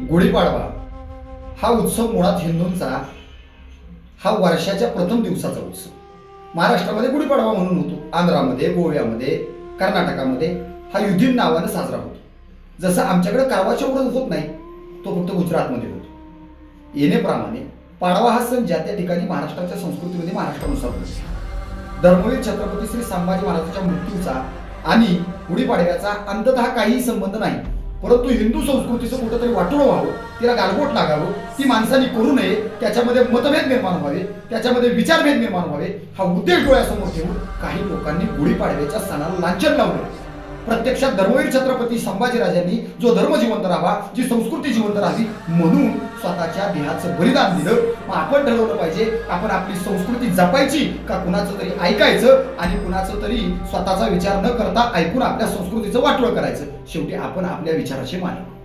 गुढीपाडवा हा उत्सव मुळात हिंदूंचा हा वर्षाच्या प्रथम दिवसाचा उत्सव. महाराष्ट्रामध्ये गुढीपाडवा म्हणून होतो, आंध्रामध्ये, गोव्यामध्ये, कर्नाटकामध्ये हा युधिन नावाने साजरा होतो. जसं आमच्याकडे कारवाच्या उडत होत नाही, तो फक्त गुजरातमध्ये होतो. येणेप्रमाणे पाडवा हा सण ज्या त्या ठिकाणी महाराष्ट्राच्या संस्कृतीमध्ये महाराष्ट्रानुसार होतो. धर्मवीर छत्रपती श्री संभाजी महाराजांच्या मृत्यूचा आणि गुढीपाडव्याचा अंततः काहीही संबंध नाही, परंतु हिंदू संस्कृतीचं कुठंतरी वाटोळं व्हावं, तिला गालबोट लागावं, ती माणसांनी करू नये, त्याच्यामध्ये मतभेद निर्माण व्हावे, त्याच्यामध्ये विचारभेद निर्माण व्हावे, हा उद्देश डोळ्यासमोर ठेवून काही लोकांनी गुढीपाडव्याच्या सणाला लांछन लावलं. प्रत्यक्षात धर्मवीर छत्रपती संभाजीराजांनी जो धर्म जिवंत राहावा, जी संस्कृती जिवंत राहावी म्हणून स्वतःच्या देहाचं बलिदान दिलं. मग आपण ठरवलं पाहिजे, आपण आपली संस्कृती जपायची का कुणाचं तरी ऐकायचं आणि कुणाचं तरी स्वतःचा विचार न करता ऐकून आपल्या संस्कृतीचं वाटोळं करायचं. शेवटी आपण आपल्या विचाराचे मालक.